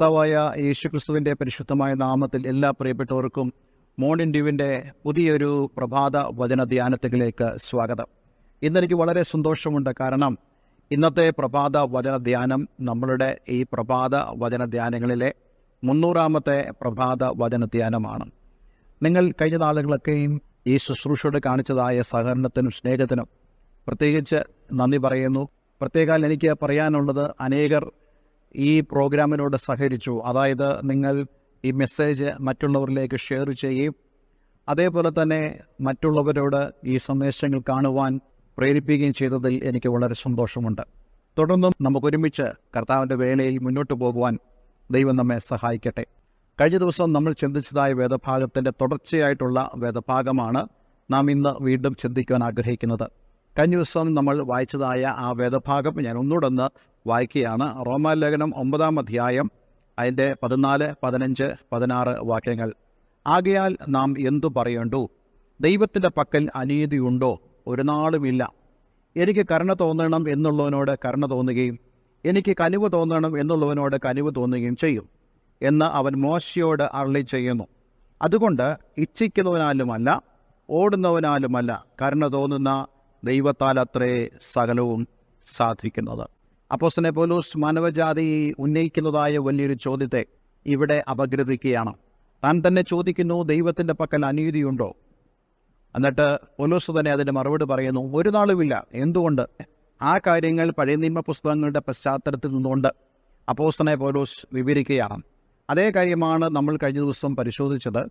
കർത്താവായ യേശുക്രിസ്തുവിൻ്റെ പരിശുദ്ധമായ നാമത്തിൽ എല്ലാ പ്രിയപ്പെട്ടവർക്കും മോർണിംഗ് ഡ്യൂവിൻ്റെ പുതിയൊരു പ്രഭാത വചന ധ്യാനത്തിലേക്ക് സ്വാഗതം. ഇന്നെനിക്ക് വളരെ സന്തോഷമുണ്ട്. കാരണം ഇന്നത്തെ പ്രഭാത വചന ധ്യാനം നമ്മളുടെ ഈ പ്രഭാത വചന ധ്യാനങ്ങളിലെ 300-ാമത്തെ പ്രഭാത വചന ധ്യാനമാണ്. നിങ്ങൾ കഴിഞ്ഞ നാളുകളൊക്കെയും ഈ ശുശ്രൂഷയോട് കാണിച്ചതായ സഹകരണത്തിനും സ്നേഹത്തിനും പ്രത്യേകിച്ച് നന്ദി പറയുന്നു. പ്രത്യേകാൽ എനിക്ക് പറയാനുള്ളത്, അനേകർ ഈ പ്രോഗ്രാമിനോട് സഹകരിച്ചു. അതായത് നിങ്ങൾ ഈ മെസ്സേജ് മറ്റുള്ളവരിലേക്ക് ഷെയർ ചെയ്യുകയും അതേപോലെ തന്നെ മറ്റുള്ളവരോട് ഈ സന്ദേശങ്ങൾ കാണുവാൻ പ്രേരിപ്പിക്കുകയും ചെയ്തതിൽ എനിക്ക് വളരെ സന്തോഷമുണ്ട്. തുടർന്നും നമുക്കൊരുമിച്ച് കർത്താവിൻ്റെ വേലയിൽ മുന്നോട്ട് പോകുവാൻ ദൈവം നമ്മെ സഹായിക്കട്ടെ. കഴിഞ്ഞ ദിവസം നമ്മൾ ചിന്തിച്ചതായ വേദഭാഗത്തിൻ്റെ തുടർച്ചയായിട്ടുള്ള വേദഭാഗമാണ് നാം ഇന്ന് വീണ്ടും ചിന്തിക്കുവാൻ ആഗ്രഹിക്കുന്നത്. കഴിഞ്ഞ ദിവസം നമ്മൾ വായിച്ചതായ ആ വേദഭാഗം ഞാൻ ഒന്നുകൂടെ വായിക്കുകയാണ്. റോമാലേഖനം 9-ാം അധ്യായം അതിൻ്റെ 14, 15, 16 വാക്യങ്ങൾ. ആകയാൽ നാം എന്തു പറയണ്ടു? ദൈവത്തിൻ്റെ പക്കൽ അനീതിയുണ്ടോ? ഒരു നാളുമില്ല. എനിക്ക് കരുണ തോന്നണം എന്നുള്ളവനോട് കരുണ തോന്നുകയും എനിക്ക് കനിവ് തോന്നണം എന്നുള്ളവനോട് കനിവ് തോന്നുകയും ചെയ്യും എന്ന് അവൻ മോശയോട് അരുളി ചെയ്യുന്നു. അതുകൊണ്ട് ഇച്ഛിക്കുന്നവനാലുമല്ല, ഓടുന്നവനാലുമല്ല, കരുണ തോന്നുന്ന ദൈവത്താൽ അത്രേ സകലവും സാധിക്കുന്നത്. അപ്പോസ്തലൻ പൗലോസ് മാനവജാതി ഉന്നയിക്കുന്നതായ വലിയൊരു ചോദ്യത്തെ ഇവിടെ അപഗ്രഥിക്കുകയാണ്. താൻ തന്നെ ചോദിക്കുന്നു, ദൈവത്തിൻ്റെ പക്കൽ അനീതിയുണ്ടോ? എന്നിട്ട് പൗലോസ് തന്നെ അതിൻ്റെ മറുപടി പറയുന്നു, ഒരു നാളുമില്ല. എന്തുകൊണ്ട്? ആ കാര്യങ്ങൾ പഴയ നിയമ പുസ്തകങ്ങളുടെ പശ്ചാത്തലത്തിൽ നിന്നുകൊണ്ട് അപ്പോസ്തലൻ പൗലോസ് വിവരിക്കുകയാണ്. അതേ കാര്യമാണ് നമ്മൾ കഴിഞ്ഞ ദിവസം പരിശോധിച്ചത്.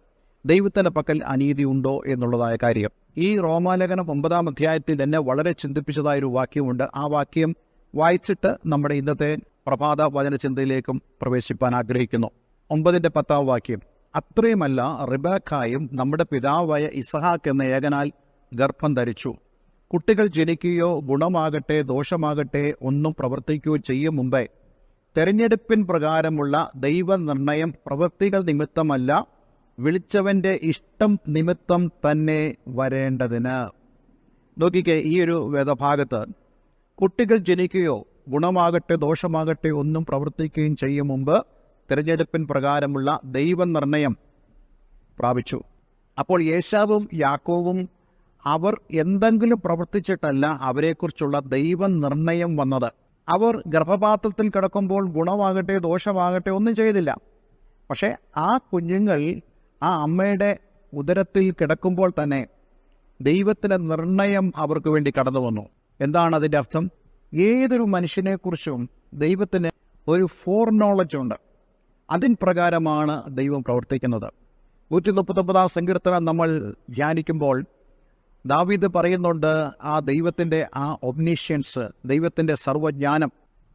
ദൈവത്തിൻ്റെ പക്കൽ അനീതിയുണ്ടോ എന്നുള്ളതായ കാര്യം. ഈ റോമാലേഖനം 9-ാം അധ്യായത്തിൽ എന്നെ വളരെ ചിന്തിപ്പിച്ചതായൊരു വാക്യമുണ്ട്. ആ വാക്യം വായിച്ചിട്ട് നമ്മുടെ ഇന്നത്തെ പ്രഭാത വചനചിന്തയിലേക്കും പ്രവേശിപ്പാൻ ആഗ്രഹിക്കുന്നു. 9-ന്റെ 10-ാം വാക്യം. അത്രയുമല്ല, റിബേക്കായും നമ്മുടെ പിതാവായ ഇസഹാക്ക് എന്ന ഏകനാൽ ഗർഭം ധരിച്ചു. കുട്ടികൾ ജനിക്കുകയോ ഗുണമാകട്ടെ ദോഷമാകട്ടെ ഒന്നും പ്രവർത്തിക്കുകയോ ചെയ്യും മുമ്പേ തെരഞ്ഞെടുപ്പിൻ പ്രകാരമുള്ള ദൈവനിർണയം പ്രവൃത്തികൾ നിമിത്തമല്ല, വിളിച്ചവൻ്റെ ഇഷ്ടം നിമിത്തം തന്നെ വരേണ്ടതിന്. നോക്കിക്കേ, ഈ ഒരു വേദഭാഗത്ത് കുട്ടികൾ ജനിക്കുകയോ ഗുണമാകട്ടെ ദോഷമാകട്ടെ ഒന്നും പ്രവർത്തിക്കുകയും ചെയ്യും മുമ്പ് തിരഞ്ഞെടുപ്പിൻ പ്രകാരമുള്ള ദൈവനിർണയം പ്രാപിച്ചു. അപ്പോൾ യേശാവും യാക്കോവും അവർ എന്തെങ്കിലും പ്രവർത്തിച്ചിട്ടല്ല അവരെക്കുറിച്ചുള്ള ദൈവനിർണയം വന്നത്. അവർ ഗർഭപാത്രത്തിൽ കിടക്കുമ്പോൾ ഗുണമാകട്ടെ ദോഷമാകട്ടെ ഒന്നും ചെയ്തില്ല. പക്ഷേ ആ കുഞ്ഞുങ്ങൾ ആ അമ്മയുടെ ഉദരത്തിൽ കിടക്കുമ്പോൾ തന്നെ ദൈവത്തിൻ്റെ നിർണയം അവർക്ക് വേണ്ടി കടന്നു വന്നു. എന്താണ് അതിൻ്റെ അർത്ഥം? ഏതൊരു മനുഷ്യനെക്കുറിച്ചും ദൈവത്തിന് ഒരു ഫോർ നോളജ് ഉണ്ട്. അതിൻ പ്രകാരമാണ് ദൈവം പ്രവർത്തിക്കുന്നത്. 139-ാം സങ്കീർത്തനം നമ്മൾ ധ്യാനിക്കുമ്പോൾ ദാവീദ് പറയുന്നുണ്ട് ആ ദൈവത്തിൻ്റെ ആ ഒംനിഷ്യൻസ്, ദൈവത്തിൻ്റെ സർവ്വജ്ഞാനം.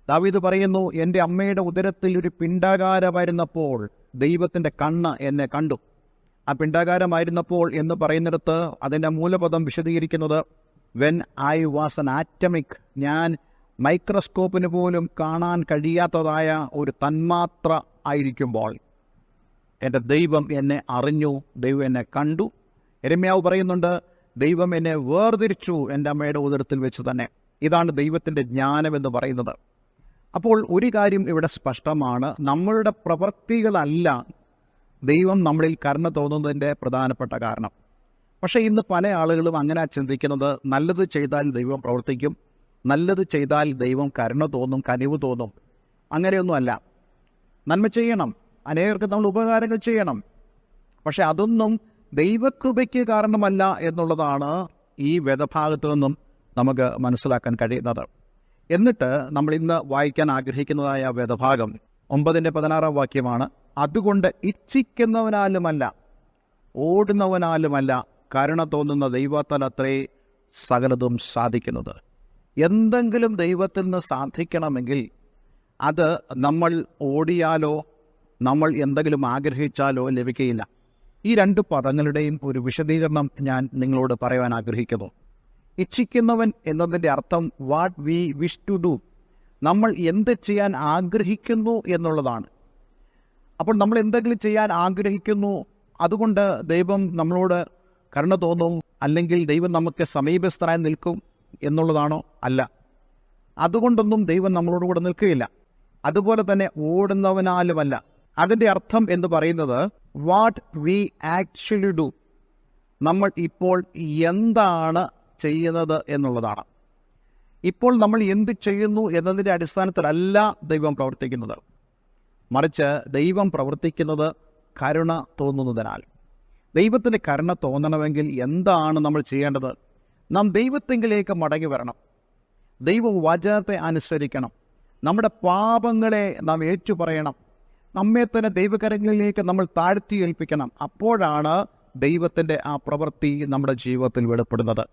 ദാവീദ് പറയുന്നു, എൻ്റെ അമ്മയുടെ ഉദരത്തിൽ ഒരു പിണ്ഡാകാരമായിരുന്നപ്പോൾ ദൈവത്തിൻ്റെ കണ്ണ് എന്നെ കണ്ടു. ആ പിണ്ഡാകാരമായിരുന്നപ്പോൾ എന്ന് പറയുന്നിടത്ത് അതിൻ്റെ മൂലപദം വിശദീകരിക്കുന്നത് when I was an atomic, ഞാൻ മൈക്രോസ്കോപ്പിന് പോലും കാണാൻ കഴിയാത്തതായ ഒരു തന്മാത്ര ആയിരിക്കുമ്പോൾ എൻ്റെ ദൈവം എന്നെ അറിഞ്ഞു, ദൈവം എന്നെ കണ്ടു. യെരമ്യാവ് പറയുന്നുണ്ട്, ദൈവം എന്നെ വേർതിരിച്ചു എൻ്റെ അമ്മയുടെ ഉദരത്തിൽ വെച്ച് തന്നെ. ഇതാണ് ദൈവത്തിൻ്റെ ജ്ഞാനമെന്ന് പറയുന്നത്. അപ്പോൾ ഒരു കാര്യം ഇവിടെ സ്പഷ്ടമാണ്, നമ്മളുടെ പ്രവൃത്തികളല്ല ദൈവം നമ്മളിൽ കരുണ തോന്നുന്നതിൻ്റെ പ്രധാനപ്പെട്ട കാരണം. പക്ഷേ ഇന്ന് പല ആളുകളും അങ്ങനെ ചിന്തിക്കുന്നത്, നല്ലത് ചെയ്താൽ ദൈവം പ്രവർത്തിക്കും, നല്ലത് ചെയ്താൽ ദൈവം കരുണ തോന്നും, കനിവ് തോന്നും. അങ്ങനെയൊന്നുമല്ല. നന്മ ചെയ്യണം, അനേകർക്ക് നമ്മൾ ഉപകാരങ്ങൾ ചെയ്യണം, പക്ഷെ അതൊന്നും ദൈവകൃപയ്ക്ക് കാരണമല്ല എന്നുള്ളതാണ് ഈ വേദഭാഗത്തു നിന്നും നമുക്ക് മനസ്സിലാക്കാൻ കഴിയുന്നത്. എന്നിട്ട് നമ്മൾ ഇന്ന് വായിക്കാൻ ആഗ്രഹിക്കുന്നതായ വേദഭാഗം 9-ന്റെ 16-ാം വാക്യമാണ്. അതുകൊണ്ട് ഇച്ഛിക്കുന്നവനാലുമല്ല, ഓടുന്നവനാലുമല്ല, കരുണ തോന്നുന്ന ദൈവത്താൽ അത്രേ സകലതും സാധിക്കുന്നത്. എന്തെങ്കിലും ദൈവത്തിൽ നിന്ന് സാധിക്കണമെങ്കിൽ അത് നമ്മൾ ഓടിയാലോ നമ്മൾ എന്തെങ്കിലും ആഗ്രഹിച്ചാലോ ലഭിക്കുകയില്ല. ഈ രണ്ട് പദങ്ങളുടെയും ഒരു വിശദീകരണം ഞാൻ നിങ്ങളോട് പറയാൻ ആഗ്രഹിക്കുന്നു. ഇച്ഛിക്കുന്നവൻ എന്നതിൻ്റെ അർത്ഥം what we wish to do, നമ്മൾ എന്ത് ചെയ്യാൻ ആഗ്രഹിക്കുന്നു എന്നുള്ളതാണ്. അപ്പോൾ നമ്മൾ എന്തെങ്കിലും ചെയ്യാൻ ആഗ്രഹിക്കുന്നു, അതുകൊണ്ട് ദൈവം നമ്മളോട് കരുണ തോന്നും, അല്ലെങ്കിൽ ദൈവം നമുക്ക് സമീപസ്ഥനായി നിൽക്കും എന്നുള്ളതാണോ? അല്ല. അതുകൊണ്ടൊന്നും ദൈവം നമ്മളോട് കൂടെ നിൽക്കുകയില്ല. അതുപോലെ തന്നെ ഓടുന്നവനാലുമല്ല. അതിൻ്റെ അർത്ഥം എന്ന് പറയുന്നത് വാട്ട് വി ആക്ച്വലി ഡു, നമ്മൾ ഇപ്പോൾ എന്താണ് ചെയ്യുന്നത് എന്നുള്ളതാണ്. ഇപ്പോൾ നമ്മൾ എന്ത് ചെയ്യുന്നു എന്നതിൻ്റെ അടിസ്ഥാനത്തിലല്ല ദൈവം പ്രവർത്തിക്കുന്നത്, മറിച്ച് ദൈവം പ്രവർത്തിക്കുന്നത് കരുണ തോന്നുന്നതിനാൽ. ദൈവത്തിന് കരുണ തോന്നണമെങ്കിൽ എന്താണ് നമ്മൾ ചെയ്യേണ്ടത്? നാം ദൈവത്തെങ്കിലേക്ക് മടങ്ങി വരണം, ദൈവവചനത്തെ അനുസരിക്കണം, നമ്മുടെ പാപങ്ങളെ നാം ഏറ്റുപറയണം, നമ്മെ തന്നെ ദൈവകരങ്ങളിലേക്ക് നമ്മൾ താഴ്ത്തി ഏൽപ്പിക്കണം. അപ്പോഴാണ് ദൈവത്തിൻ്റെ ആ പ്രവൃത്തി നമ്മുടെ ജീവിതത്തിൽ വെളിപ്പെടുന്നത്.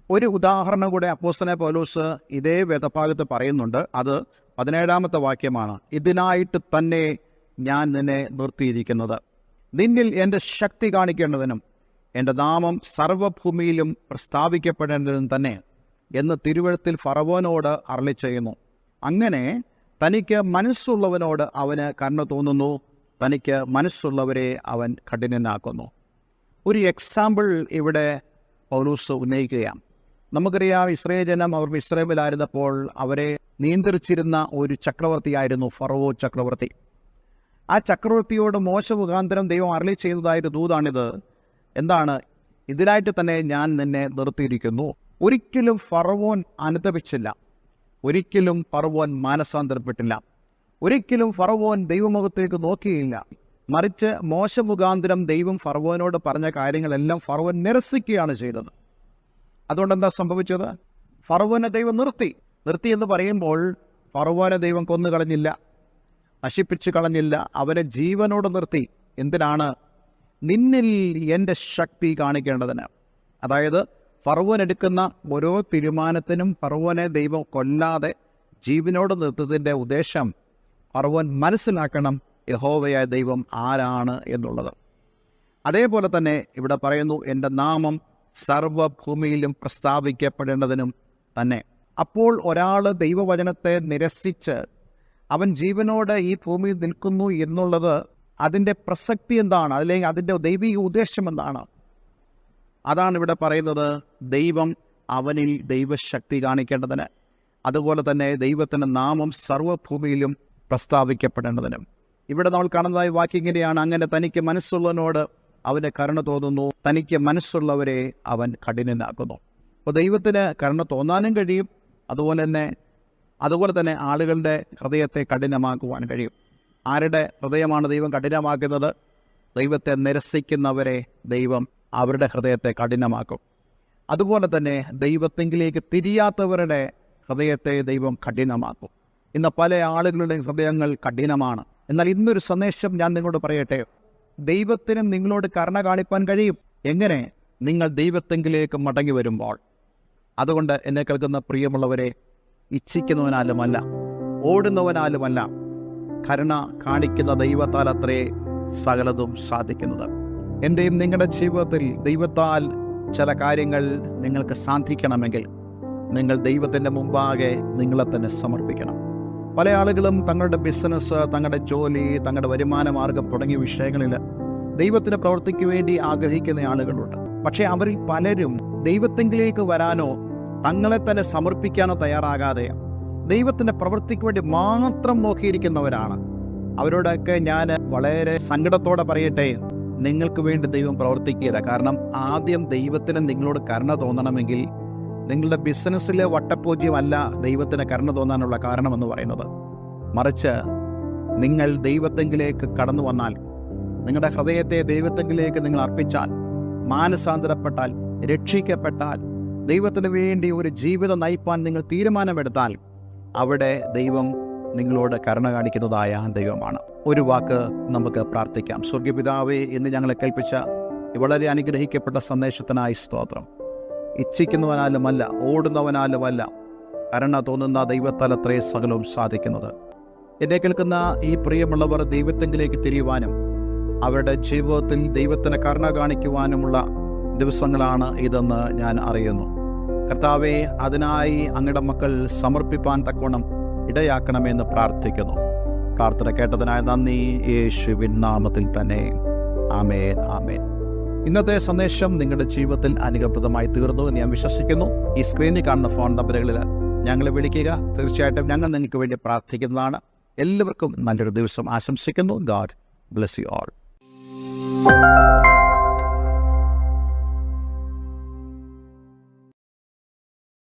ഒരു ഉദാഹരണം കൂടെ അപ്പോസ്തലനായ പൗലോസ് ഇതേ വേദഭാഗത്ത് പറയുന്നുണ്ട്. അത് 17-ാമത്തെ വാക്യമാണ്. ഇതിനായിട്ട് തന്നെ ഞാൻ നിന്നെ നിർത്തിയിരിക്കുന്നത്, നിന്നിൽ എൻ്റെ ശക്തി കാണിക്കേണ്ടതിനും എൻ്റെ നാമം സർവ്വഭൂമിയിലും പ്രസ്താവിക്കപ്പെടേണ്ടതിനും തന്നെ എന്ന് തിരുവെഴുത്തിൽ ഫറവോനോട് അരുളി ചെയ്യുന്നു. അങ്ങനെ തനിക്ക് മനസ്സുള്ളവനോട് അവന് കരുണ തോന്നുന്നു, തനിക്ക് മനസ്സുള്ളവരെ അവൻ കഠിനനാക്കുന്നു. ഒരു എക്സാമ്പിൾ ഇവിടെ പൗലോസ് ഉന്നയിക്കുകയാണ്. നമുക്കറിയാം, ഇസ്രായേൽ ജനം അവർ ഇസ്രായേലിലായിരുന്നപ്പോൾ അവരെ നിയന്ത്രിച്ചിരുന്ന ഒരു ചക്രവർത്തിയായിരുന്നു ഫറവോ ചക്രവർത്തി. ആ ചക്രവർത്തിയോട് മോശെ മുഖാന്തരം ദൈവം അരുളി ചെയ്തതായൊരു ദൂതാണിത്. എന്താണ്? ഇതിനായിട്ട് തന്നെ ഞാൻ നിന്നെ നിർത്തിയിരിക്കുന്നു. ഒരിക്കലും ഫറവോൻ അനുതപിച്ചില്ല, ഒരിക്കലും ഫറവോൻ മാനസാന്തരപ്പെട്ടില്ല, ഒരിക്കലും ഫറവോൻ ദൈവമുഖത്തേക്ക് നോക്കിയില്ല. മറിച്ച് മോശെ മുഖാന്തരം ദൈവം ഫറവോനോട് പറഞ്ഞ കാര്യങ്ങളെല്ലാം ഫറവോൻ നിരസിക്കുകയാണ് ചെയ്തത്. അതുകൊണ്ട് എന്താ സംഭവിച്ചത്? ഫറവോനെ ദൈവം നിർത്തി എന്ന് പറയുമ്പോൾ ഫറവോനെ ദൈവം കൊന്നു കളഞ്ഞില്ല, നശിപ്പിച്ചു കളഞ്ഞില്ല, അവനെ ജീവനോട് നിർത്തി. എന്തിനാണ്? നിന്നിൽ എൻ്റെ ശക്തി കാണിക്കേണ്ടതിന്. അതായത് ഫറവോൻ എടുക്കുന്ന ഓരോ തീരുമാനത്തിനും ഫറവോനെ ദൈവം കൊല്ലാതെ ജീവനോട് നിർത്തതിൻ്റെ ഉദ്ദേശം ഫറവോൻ മനസ്സിലാക്കണം യഹോവയായ ദൈവം ആരാണ് എന്നുള്ളത്. അതേപോലെ തന്നെ ഇവിടെ പറയുന്നു, എൻ്റെ നാമം സർവ്വഭൂമിയിലും പ്രസ്താവിക്കപ്പെടേണ്ടതിനും തന്നെ. അപ്പോൾ ഒരാൾ ദൈവവചനത്തെ നിരസിച്ച് അവൻ ജീവനോട് ഈ ഭൂമിയിൽ നിൽക്കുന്നു എന്നുള്ളത് അതിൻ്റെ പ്രസക്തി എന്താണ്? അല്ലെങ്കിൽ അതിൻ്റെ ദൈവിക ഉദ്ദേശം എന്താണ്? അതാണ് ഇവിടെ പറയുന്നത്. ദൈവം അവനിൽ ദൈവശക്തി കാണിക്കേണ്ടതിന്, അതുപോലെ തന്നെ ദൈവത്തിൻ്റെ നാമം സർവ്വഭൂമിയിലും പ്രസ്താവിക്കപ്പെടേണ്ടതിനും. ഇവിടെ നമ്മൾ കാണുന്നതായി വാക്യം ഇങ്ങനെയാണ്, അങ്ങനെ തനിക്ക് മനസ്സുള്ളവനോട് അവന് കരുണ തോന്നുന്നു, തനിക്ക് മനസ്സുള്ളവരെ അവൻ കഠിനനാക്കുന്നു. അപ്പോൾ ദൈവത്തിന് കരുണ തോന്നാനും കഴിയും, അതുപോലെ തന്നെ ആളുകളുടെ ഹൃദയത്തെ കഠിനമാക്കുവാൻ കഴിയും. ആരുടെ ഹൃദയമാണ് ദൈവം കഠിനമാക്കുന്നത്? ദൈവത്തെ നിരസിക്കുന്നവരെ ദൈവം അവരുടെ ഹൃദയത്തെ കഠിനമാക്കും. അതുപോലെ തന്നെ ദൈവത്തെങ്കിലേക്ക് തിരിയാത്തവരുടെ ഹൃദയത്തെ ദൈവം കഠിനമാക്കും. ഇന്ന് പല ആളുകളുടെ ഹൃദയങ്ങൾ കഠിനമാണ്. എന്നാൽ ഇന്നൊരു സന്ദേശം ഞാൻ നിങ്ങളോട് പറയട്ടെ, ദൈവത്തിനും നിങ്ങളോട് കരുണ കാണിപ്പാൻ കഴിയും. എങ്ങനെ? നിങ്ങൾ ദൈവത്തെങ്കിലേക്ക് മടങ്ങി വരുമ്പോൾ. അതുകൊണ്ട് എന്നെ കേൾക്കുന്ന പ്രിയമുള്ളവരെ, ഇച്ഛിക്കുന്നവനാലുമല്ല, ഓടുന്നവനാലുമല്ല, കരുണ കാണിക്കുന്ന ദൈവത്താൽ അത്രേ സകലതും സാധിക്കുന്നത്. എൻ്റെയും നിങ്ങളുടെ ജീവിതത്തിൽ ദൈവത്താൽ ചില കാര്യങ്ങൾ നിങ്ങൾക്ക് സാധിക്കണമെങ്കിൽ നിങ്ങൾ ദൈവത്തിൻ്റെ മുമ്പാകെ നിങ്ങളെ തന്നെ സമർപ്പിക്കണം. പല ആളുകളും തങ്ങളുടെ ബിസിനസ്, തങ്ങളുടെ ജോലി, തങ്ങളുടെ വരുമാന മാർഗം തുടങ്ങിയ വിഷയങ്ങളിൽ ദൈവത്തിൻ്റെ പ്രവൃത്തിക്ക് വേണ്ടി ആഗ്രഹിക്കുന്ന ആളുകളുണ്ട്. പക്ഷേ അവരിൽ പലരും ദൈവത്തെങ്കിലേക്ക് വരാനോ തങ്ങളെ തന്നെ സമർപ്പിക്കാനോ തയ്യാറാകാതെ ദൈവത്തിൻ്റെ പ്രവൃത്തിക്ക് വേണ്ടി മാത്രം നോക്കിയിരിക്കുന്നവരാണ്. അവരോടൊക്കെ ഞാൻ വളരെ സങ്കടത്തോടെ പറയട്ടെ, നിങ്ങൾക്ക് വേണ്ടി ദൈവം പ്രവർത്തിക്കുകയില്ല. കാരണം ആദ്യം ദൈവത്തിന് നിങ്ങളോട് കരുണ തോന്നണമെങ്കിൽ നിങ്ങളുടെ ബിസിനസ്സിലെ വട്ടപൂജ്യമല്ല ദൈവത്തിന് കരുണ തോന്നാനുള്ള കാരണമെന്ന് പറയുന്നത്. മറിച്ച് നിങ്ങൾ ദൈവത്തെങ്കിലേക്ക് കടന്നു വന്നാൽ, നിങ്ങളുടെ ഹൃദയത്തെ ദൈവത്തെങ്കിലേക്ക് നിങ്ങൾ അർപ്പിച്ചാൽ, മാനസാന്തരപ്പെട്ടാൽ, രക്ഷിക്കപ്പെട്ടാൽ, ദൈവത്തിന് വേണ്ടി ഒരു ജീവിതം നയിപ്പാൻ നിങ്ങൾ തീരുമാനമെടുത്താൽ, അവിടെ ദൈവം നിങ്ങളോട് കരുണ കാണിക്കുന്നതായ ദൈവമാണ്. ഒരു വാക്ക് നമുക്ക് പ്രാർത്ഥിക്കാം. സ്വർഗ്ഗപിതാവേ, ഇന്ന് ഞങ്ങളെ കേൾപ്പിച്ച വളരെ അനുഗ്രഹിക്കപ്പെട്ട സന്ദേശത്തിനായി സ്തോത്രം. ഇച്ഛിക്കുന്നവനാലുമല്ല, ഓടുന്നവനാലുമല്ല, കരുണ തോന്നുന്ന ദൈവത്താൽ അത്രേ സകലവും സാധിക്കുന്നത്. എന്നെ കേൾക്കുന്ന ഈ പ്രിയമുള്ളവർ ദൈവത്തെങ്കിലേക്ക് തിരിയുവാനും അവരുടെ ജീവിതത്തിൽ ദൈവത്തിന് കരുണ കാണിക്കുവാനുമുള്ള ദിവസങ്ങളാണ് ഇതെന്ന് ഞാൻ അറിയുന്നു. കർത്താവേ, അതിനായി അങ്ങയുടെ മക്കൾ സമർപ്പിപ്പാൻ തക്കവണ്ണം ഇടയാക്കണമെന്ന് പ്രാർത്ഥിക്കുന്നു. പ്രാർത്ഥന കേട്ടതിനായി നന്ദി, യേശുവിൻ നാമത്തിൽ തന്നെ. ആമേൻ, ആമേൻ. ഇന്നത്തെ സന്ദേശം നിങ്ങളുടെ ജീവിതത്തിൽ അനുഗ്രഹപ്രദമായി തീർന്നു എന്ന് ഞാൻ വിശ്വസിക്കുന്നു. ഈ സ്ക്രീനിൽ കാണുന്ന ഫോൺ നമ്പറുകളിൽ ഞങ്ങളെ വിളിക്കുക. തീർച്ചയായിട്ടും ഞങ്ങൾ നിങ്ങൾക്ക് വേണ്ടി പ്രാർത്ഥിക്കുന്നതാണ്. എല്ലാവർക്കും നല്ലൊരു ദിവസം ആശംസിക്കുന്നു. God bless you all.